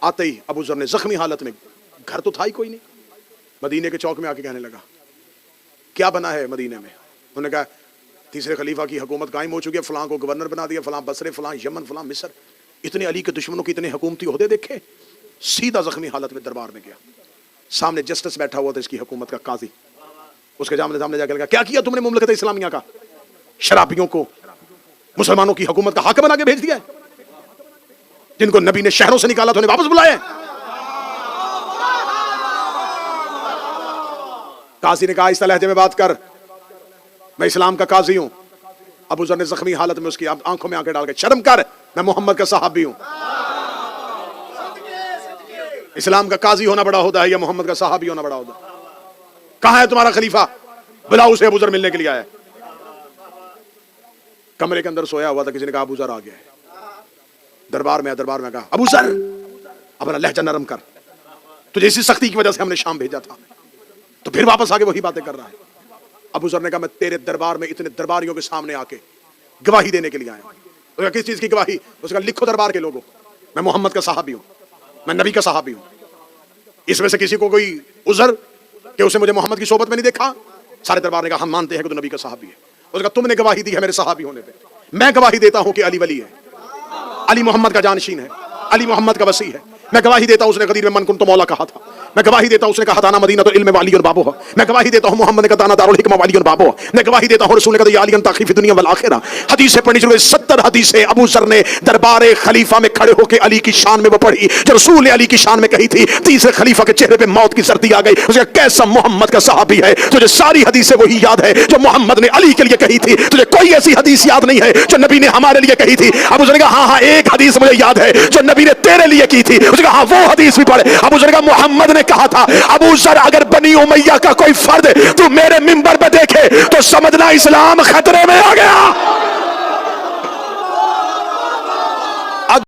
آتے ہی ابو ذر نے زخمی حالت میں، گھر تو تھا ہی کوئی نہیں، مدینے کے چوک میں آ کے کہنے لگا کیا بنا ہے مدینے میں؟ انہوں نے کہا تیسرے خلیفہ کی حکومت قائم ہو چکی ہے، فلاں کو گورنر بنا دیا، فلاں بصرے، فلاں یمن، فلاں مصر۔ اتنے علی کے دشمنوں کی اتنے حکومتی عہدے دیکھے، سیدھا زخمی حالت میں دربار میں گیا، سامنے جسٹس بیٹھا ہوا تھا اس کی حکومت کا قاضی، اس کے سامنے جا کے لگا کیا کیا تم نے مملکت اسلامیہ کا؟ شرابیوں کو مسلمانوں کی حکومت کا حاکم بنا کے بھیج دیا ہے، جن کو نبی نے شہروں سے نکالا تو انہیں واپس بلایا ہے۔ قاضی نے کہا اس لہجے میں بات کر، میں اسلام کا قاضی ہوں۔ ابو ذر نے زخمی حالت میں اس کی آنکھوں میں آنکھیں ڈال کے شرم کر، میں محمد کا صحابی ہوں۔ اسلام کا قاضی ہونا بڑا ہوتا ہے یا محمد کا صحابی ہونا بڑا ہوتا ہے؟ کہاں ہے تمہارا خلیفہ؟ بلاؤ اسے، ابو ذر ملنے کے لیے آیا ہے۔ کمرے کے اندر سویا ہوا تھا، کسی نے کہا ابو ذر آ گیا ہے۔ دربار میں کہا ابو ذر اپنا لہجہ نرم کر، تجھے اسی سختی کی وجہ سے ہم نے شام بھیجا تھا، تو پھر واپس آگے وہی باتیں کر رہا ہے۔ ابو ذر نے کہا میں تیرے دربار میں اتنے درباریوں کے سامنے آ کے گواہی دینے کے لیے آیا ہوں۔ اس نے کہا کس چیز کی گواہی؟ اس نے کہا لکھو دربار کے لوگوں، میں محمد کا صحابی ہوں، میں نبی کا صحابی ہوں۔ اس میں سے کسی کو کوئی عذر کہ اسے مجھے محمد کی صحبت میں نہیں دیکھا؟ سارے دربار نے کہا ہم مانتے ہیں کہ تو نبی کا صحابی ہے۔ اس نے کہا تم نے گواہی دی ہے میرے صحابی ہونے پہ، میں گواہی دیتا ہوں کہ علی ولی ہے، علی محمد کا جانشین ہے، علی محمد کا وصی ہے۔ میں گواہی دیتا ہوں اس نے غدیر میں من کنت مولا کہا تھا، میں گواہی دیتا ہوں اس نے کہا تھا نا مدینہ تو علم وعلی بابو، میں گواہی دیتا ہوں محمد نے کہا تھا دارالحکمہ وعلی بابو، میں گواہی دیتا ہوں رسول نے کہا یا علی تاخی فی دنیا والآخرہ۔ حدیثیں پڑھنی شروع ہوئی، 70 حدیثیں ابو ذر نے دربار خلیفہ میں کھڑے ہو کے علی کی شان میں وہ پڑھی جو رسول نے علی کی شان میں کہی تھی۔ تیسرے خلیفہ کے چہرے پہ موت کی زردی آ گئی، اس نے کہا کیسا محمد کا صحابی ہے، تجھے ساری حدیثیں وہی یاد ہے جو محمد نے علی کے لیے کہی تھی، تجھے کوئی ایسی حدیث یاد نہیں ہے جو نبی نے ہمارے لیے کہی تھی؟ ابو ذر نے کہا ہاں ایک حدیث مجھے یاد ہے جو نبی نے تیرے لیے کی تھی۔ اس نے کہا ہاں وہ حدیث بھی پڑھے۔ ابو ذر نے کہا محمد نے کہا تھا ابو ذر اگر بنی امیہ کا کوئی فرد تو میرے منبر پہ دیکھے تو سمجھنا اسلام خطرے میں آ گیا۔